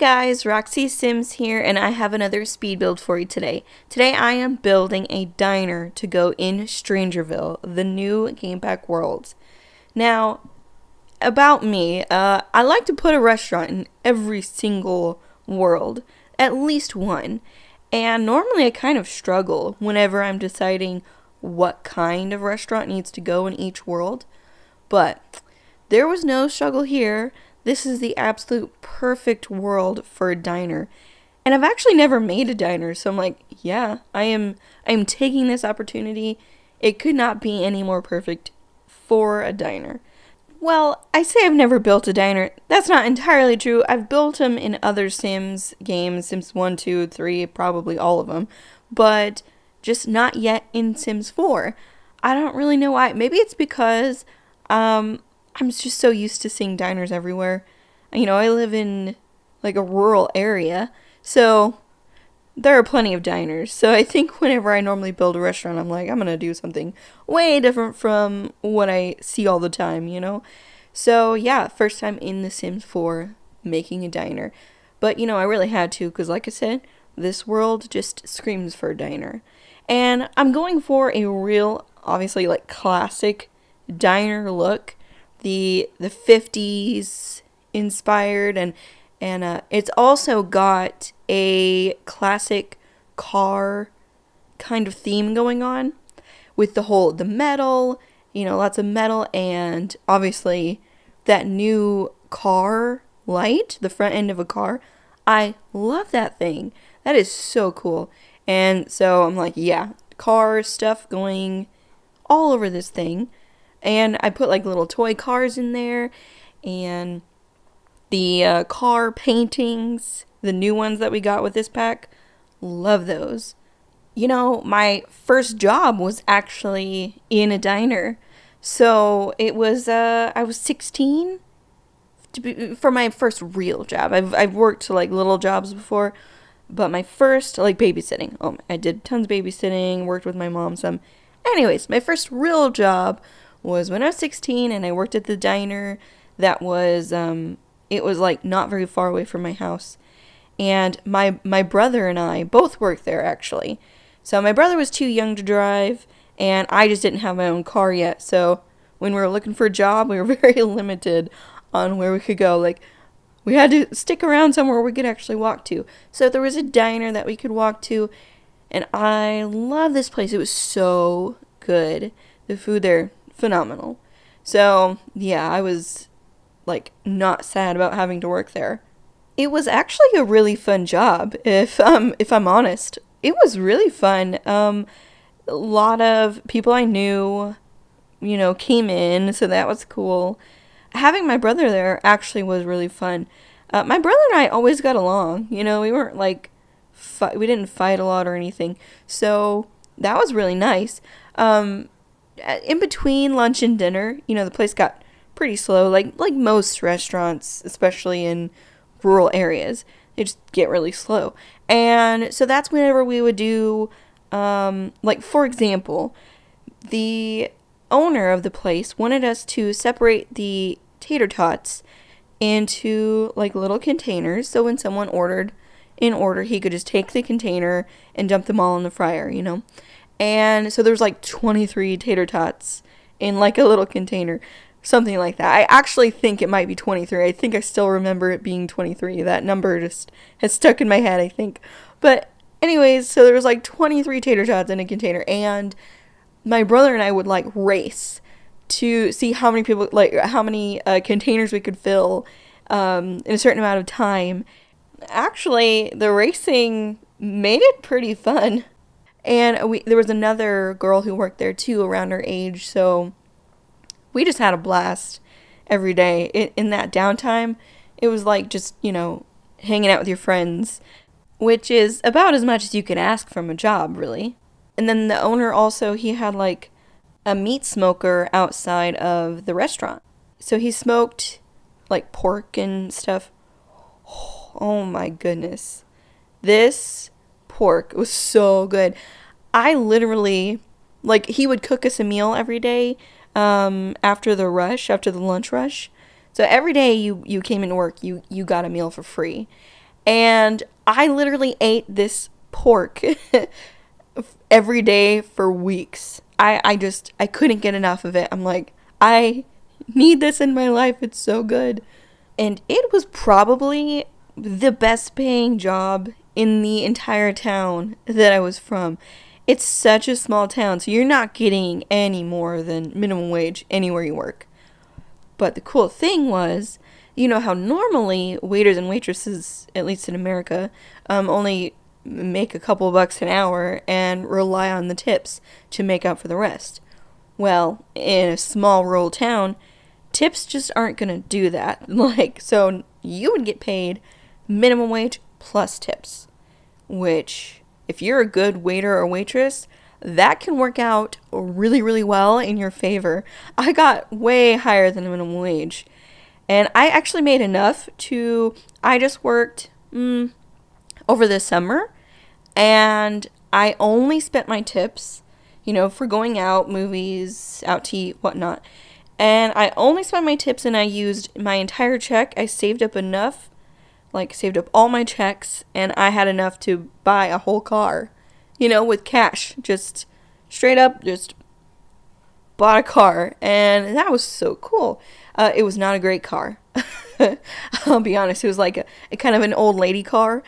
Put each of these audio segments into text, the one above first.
guys, Roxy Sims here, and I have another speed build for you today. Today I am building a diner to go in StrangerVille, the new game pack worlds. Now, about me, I like to put a restaurant in every single world, at least one. And normally I kind of struggle whenever I'm deciding what kind of restaurant needs to go in each world. But there was no struggle here. This is the absolute perfect world for a diner. And I've actually never made a diner, so I'm like, yeah, I'm taking this opportunity. It could not be any more perfect for a diner. Well, I say I've never built a diner. That's not entirely true. I've built them in other Sims games, Sims 1, 2, 3, probably all of them, but just not yet in Sims 4. I don't really know why. Maybe it's because I'm just so used to seeing diners everywhere. You know, I live in like a rural area, so there are plenty of diners. So I think whenever I normally build a restaurant, I'm like, I'm going to do something way different from what I see all the time, you know? So yeah, first time in The Sims 4 making a diner. But, you know, I really had to because, like I said, this world just screams for a diner. And I'm going for a real, obviously, like, classic diner look. The 50s inspired, and it's also got a classic car kind of theme going on with the metal, you know, lots of metal, and obviously that new car light, the front end of a car. I love that thing. That is so cool. And so I'm like, yeah, car stuff going all over this thing. And I put like little toy cars in there, and the car paintings, the new ones that we got with this pack, love those. You know, my first job was actually in a diner. So it was, I was 16 for my first real job. I've worked like little jobs before, but my first, like babysitting. Oh, I did tons of babysitting, worked with my mom some. Anyways, my first real job was when I was 16, and I worked at the diner that was, it was like not very far away from my house. And my brother and I both worked there, actually. So my brother was too young to drive, and I just didn't have my own car yet. So when we were looking for a job, we were very limited on where we could go. Like, we had to stick around somewhere we could actually walk to. So there was a diner that we could walk to, and I love this place. It was so good. The food there, phenomenal. So yeah, I was like not sad about having to work there. It was actually a really fun job, if I'm honest. It was really fun. A lot of people I knew, you know, came in, so that was cool. Having my brother there actually was really fun. My brother and I always got along. You know, we weren't like we didn't fight a lot or anything. So that was really nice. In between lunch and dinner, you know, the place got pretty slow, like most restaurants, especially in rural areas. They just get really slow. And so that's whenever we would do, like, for example, the owner of the place wanted us to separate the tater tots into, like, little containers. So when someone ordered in order, he could just take the container and dump them all in the fryer, you know. And so there's like 23 tater tots in like a little container. Something like that. I actually think it might be 23. I think I still remember it being 23. That number just has stuck in my head, I think. But anyways, so there was like 23 tater tots in a container, and my brother and I would like race to see how many people, like how many containers we could fill in a certain amount of time. Actually, the racing made it pretty fun. And there was another girl who worked there too around her age, so we just had a blast every day. In that downtime, it was like just, you know, hanging out with your friends, which is about as much as you can ask from a job, really. And then the owner also, he had like a meat smoker outside of the restaurant. So he smoked like pork and stuff. Oh my goodness. This pork was so good. I literally, like, he would cook us a meal every day after the lunch rush. So every day you came into work, you got a meal for free. And I literally ate this pork every day for weeks. I couldn't get enough of it. I'm like, I need this in my life. It's so good. And it was probably the best paying job in the entire town that I was from. It's such a small town, so you're not getting any more than minimum wage anywhere you work. But the cool thing was, you know how normally waiters and waitresses, at least in America, only make a couple bucks an hour and rely on the tips to make up for the rest. Well, in a small rural town, tips just aren't going to do that. So you would get paid minimum wage plus tips, which, if you're a good waiter or waitress, that can work out really, really well in your favor. I got way higher than minimum wage. And I actually made enough I just worked over the summer, and I only spent my tips, for going out, movies, out to eat, whatnot. And I only spent my tips, and I used my entire check. I saved up enough, saved up all my checks, and I had enough to buy a whole car, with cash. Just straight up, just bought a car, and that was so cool. It was not a great car. I'll be honest. It was like a kind of an old lady car,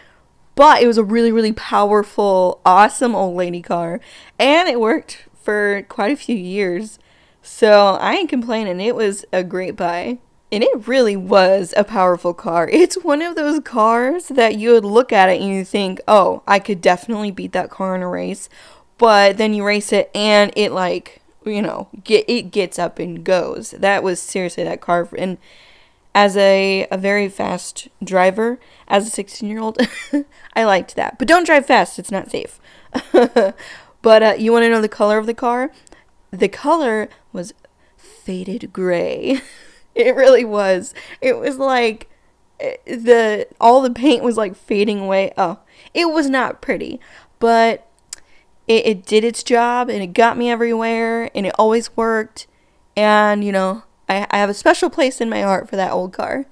but it was a really, really powerful, awesome old lady car, and it worked for quite a few years. So I ain't complaining. It was a great buy. And it really was a powerful car. It's one of those cars that you would look at it and you think, oh, I could definitely beat that car in a race. But then you race it and it it gets up and goes. That was seriously that car. And as a very fast driver, as a 16-year-old, I liked that. But don't drive fast. It's not safe. But you want to know the color of the car? The color was faded gray. It really was. It was like all the paint was like fading away. Oh, it was not pretty, but it did its job, and it got me everywhere, and it always worked. And, I have a special place in my heart for that old car.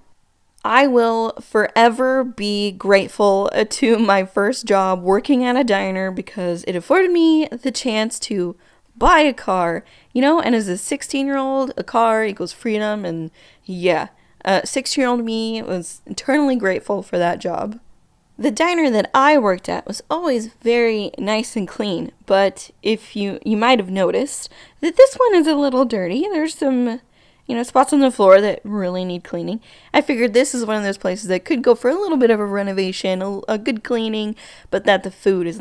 I will forever be grateful to my first job working at a diner because it afforded me the chance to buy a car, and as a 16-year-old, a car equals freedom, and yeah, 6-year-old me was eternally grateful for that job. The diner that I worked at was always very nice and clean, but if you might have noticed that this one is a little dirty. There's some, spots on the floor that really need cleaning. I figured this is one of those places that could go for a little bit of a renovation, a good cleaning, but that the food is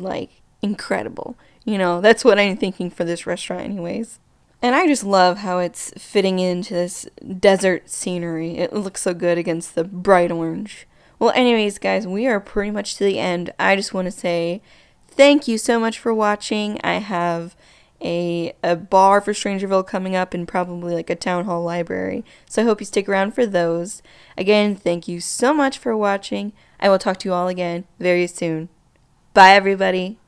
incredible. That's what I'm thinking for this restaurant anyways. And I just love how it's fitting into this desert scenery. It looks so good against the bright orange. Well, anyways, guys, we are pretty much to the end. I just want to say thank you so much for watching. I have a bar for StrangerVille coming up and probably a town hall library. So I hope you stick around for those. Again, thank you so much for watching. I will talk to you all again very soon. Bye, everybody.